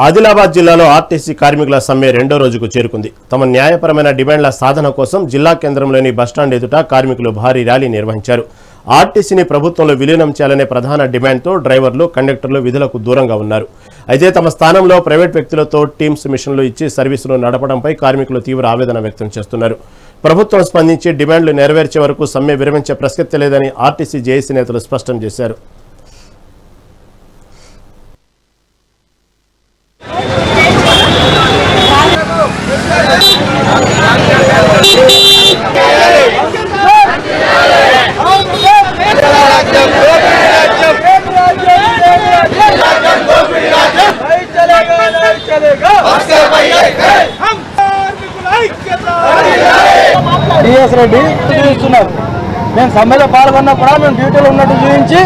ఆదిలాబాద్ జిల్లాలో ఆర్టీసీ కార్మికుల సమ్మె రెండో రోజుకు చేరుకుంది. తమ న్యాయపరమైన డిమాండ్ల సాధన కోసం జిల్లా కేంద్రంలోని బస్టాండ్ ఎదుట కార్మికులు భారీ ర్యాలీ నిర్వహించారు. ఆర్టీసీని ప్రభుత్వంలో విలీనం చేయాలనే ప్రధాన డిమాండ్తో డ్రైవర్లు, కండక్టర్లు విధులకు దూరంగా ఉన్నారు. అయితే తమ స్థానంలో ప్రైవేట్ వ్యక్తులతో టీమ్స్ మిషన్లు ఇచ్చి సర్వీసులు నడపడంపై కార్మికులు తీవ్ర ఆవేదన వ్యక్తం చేస్తున్నారు. ప్రభుత్వం స్పందించి డిమాండ్లు నెరవేర్చే వరకు సమ్మె విరమించే ప్రసక్తి లేదని ఆర్టీసీ జేఏసీ నేతలు స్పష్టం చేశారు. డిఎస్ రెడ్డి చూస్తున్నారు. మేము సమ్మెలో పాల్గొన్నప్పుడు మేము డ్యూటీలో ఉన్నట్టు చూపించి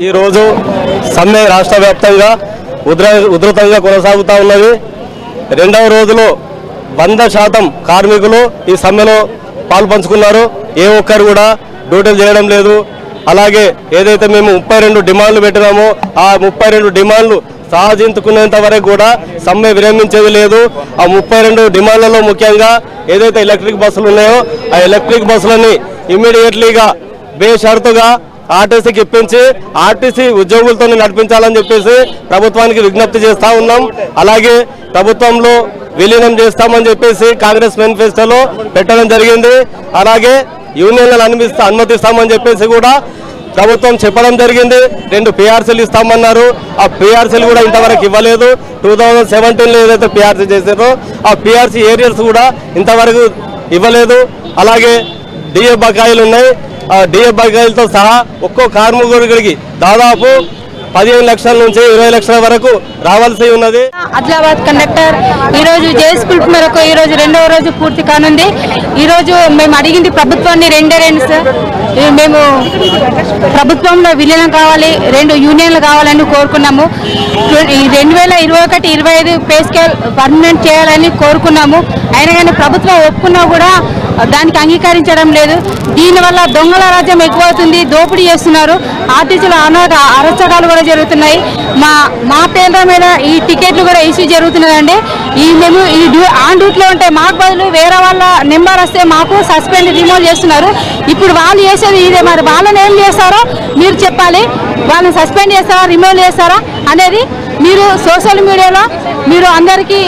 ఈ రోజు సమ్మె రాష్ట్ర వ్యాప్తంగా ఉధృతంగా కొనసాగుతూ ఉన్నది. రెండవ రోజులో 100% కార్మికులు ఈ సమ్మెలో పాల్పంచుకున్నారు. ఏ ఒక్కరు కూడా డ్యూటీలు చేయడం లేదు. అలాగే ఏదైతే మేము 32 డిమాండ్లు పెట్టినామో ఆ 32 డిమాండ్లు సాధించుకునేంత వరకు కూడా సమ్మె విరమించేది లేదు. ఆ 32 డిమాండ్లలో ముఖ్యంగా ఏదైతే ఎలక్ట్రిక్ బస్సులు ఉన్నాయో ఆ ఎలక్ట్రిక్ బస్సులని ఇమ్మీడియట్లీగా బేషరతుగా ఆర్టీసీకి ఇప్పించి ఆర్టీసీ ఉద్యోగులతో నడిపించాలని చెప్పేసి ప్రభుత్వానికి విజ్ఞప్తి చేస్తూ ఉన్నాం. అలాగే ప్రభుత్వంలో విలీనం చేస్తామని చెప్పేసి కాంగ్రెస్ మేనిఫెస్టోలో పెట్టడం జరిగింది. అలాగే యూనియన్లను అనుమతిస్తామని చెప్పేసి కూడా ప్రభుత్వం చెప్పడం జరిగింది. 2 PRCలు ఇస్తామన్నారు. ఆ PRCలు కూడా ఇంతవరకు ఇవ్వలేదు. 2017లో ఏదైతే PRC చేశారో ఆ PRC ఏరియర్స్ కూడా ఇంతవరకు ఇవ్వలేదు. అలాగే డిఏ బకాయిలు ఉన్నాయి. ఆ డిఏ బకాయిలతో సహా ఒక్కో కార్మికుడికి దాదాపు 15 లక్షల నుంచి 20 లక్షల వరకు రావాల్సి ఉన్నది. ఆదిలాబాద్ కండక్టర్ ఈరోజు జేఏసీ పిలుపు మేరకు ఈరోజు రెండవ రోజు పూర్తి కానుంది. ఈరోజు మేము అడిగింది ప్రభుత్వాన్ని రెండే సార్. మేము ప్రభుత్వంలో విలీనం కావాలి, 2 యూనియన్లు కావాలని కోరుకున్నాము. 2021-25 పే స్కేల్ పర్మనెంట్ చేయాలని కోరుకున్నాము. అయినా కానీ ప్రభుత్వం ఒప్పుకున్నా కూడా దానికి అంగీకరించడం లేదు. దీనివల్ల దొంగల రాజ్యం ఎక్కువవుతుంది, దోపిడీ చేస్తున్నారు. ఆర్టీసీలో అరచకాలు కూడా జరుగుతున్నాయి. మా పేర్ల మీద ఈ టికెట్లు కూడా ఇష్యూ జరుగుతున్నదండి. మేము ఆన్ డ్యూటీలో ఉంటే మాకు బదులు వేరే వాళ్ళ నెంబర్ వస్తే మాకు సస్పెండ్ రిమూవ్ చేస్తున్నారు. ఇప్పుడు వాళ్ళు చేసేది ఇదే. మరి వాళ్ళని ఏం చేస్తారో మీరు చెప్పాలి. వాళ్ళని సస్పెండ్ చేస్తారా, రిమూవ్ చేస్తారా అనేది మీరు సోషల్ మీడియాలో మీరు అందరికీ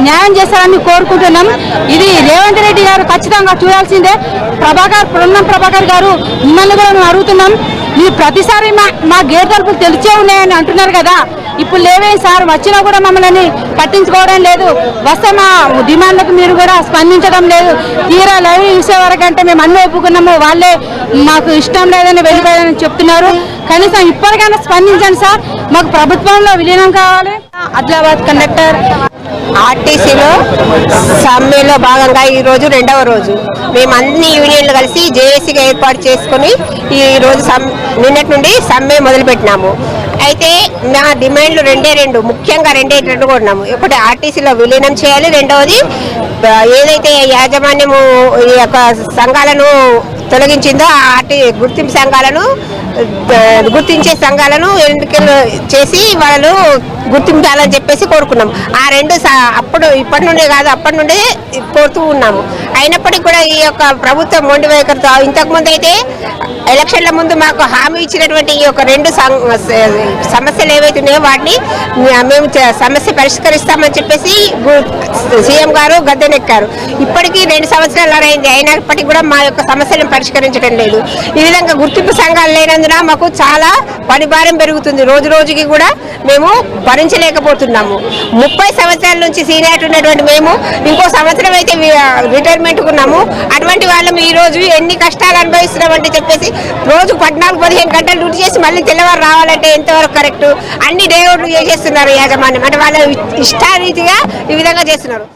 న్యాయం చేస్తారని కోరుకుంటున్నాం. ఇది రేవంత్ రెడ్డి గారు ఖచ్చితంగా చూడాల్సిందే. పొన్నం ప్రభాకర్ గారు మిమ్మల్ని కూడా మేము అడుగుతున్నాం. మీరు ప్రతిసారి మా గేట్ తలుపులు తెలిసే ఉన్నాయని అంటున్నారు కదా, ఇప్పుడు లేవే సార్. వచ్చినా కూడా మమ్మల్ని పట్టించుకోవడం లేదు. వస్తే మా డిమాండ్లకు మీరు కూడా స్పందించడం లేదు. తీరా లైవ్ చూసే వరకు అంటే మేము అన్నీ ఒప్పుకున్నాము, వాళ్ళే మాకు ఇష్టం లేదని వెళ్ళిపోయారని చెప్తున్నారు. కనీసం ఇప్పటికైనా స్పందించండి సార్. మాకు ప్రభుత్వంలో విలీనం కావాలి. ఆదిలాబాద్ కండక్టర్ ఆర్టీసీలో సమ్మెలో భాగంగా ఈరోజు రెండవ రోజు మేము అన్ని యూనియన్లు కలిసి జేఏసీగా ఏర్పాటు చేసుకుని ఈరోజు నిన్నటి నుండి సమ్మె మొదలుపెట్టినాము. అయితే మా డిమాండ్లు రెండు ముఖ్యంగా రెండే కొన్నాము. ఒకటి ఆర్టీసీలో విలీనం చేయాలి, రెండవది ఏదైతే యాజమాన్యము ఈ యొక్క సంఘాలను తొలగించిందో గుర్తింపు సంఘాలను గుర్తించే సంఘాలను ఎన్నికలు చేసి వాళ్ళు గుర్తించాలని చెప్పేసి కోరుకున్నాం. ఆ రెండు ఇప్పటి నుండే కాదు, అప్పటి నుండే కోరుతూ ఉన్నాము. అయినప్పటికీ కూడా ఈ యొక్క ప్రభుత్వం మొండి వైఖరితో ఇంతకుముందు అయితే ఎలక్షన్ల ముందు మాకు హామీ ఇచ్చినటువంటి ఈ యొక్క 2 సమస్యలు ఏవైతున్నాయో వాటిని మేము సమస్య పరిష్కరిస్తామని చెప్పేసి సీఎం గారు గద్దెనెక్కారు. ఇప్పటికీ 2 సంవత్సరాలు అయింది. అయినప్పటికీ కూడా మా యొక్క సమస్యలను పరిష్కరించడం లేదు. ఈ విధంగా గుర్తింపు సంఘాలు లేనందున మాకు చాలా పని భారం పెరుగుతుంది. రోజు రోజుకి కూడా మేము భరించలేకపోతున్నాము. 30 సంవత్సరాల నుంచి సీనియర్ ఉన్నటువంటి మేము ఇంకో సంవత్సరం అయితే రిటైర్మెంట్ ఉన్నాము. అటువంటి వాళ్ళం ఈ రోజు ఎన్ని కష్టాలు అనుభవిస్తున్నామంటే చెప్పేసి రోజు 14-15 గంటలు డ్యూటీ చేసి మళ్ళీ తెల్లవారు రావాలంటే ఎంతవరకు కరెక్ట్? అన్ని డే అవుట్లు చేసేస్తున్నారు యాజమాన్యం. అంటే వాళ్ళ ఇష్టారీతిగా ఈ విధంగా చేస్తున్నారు.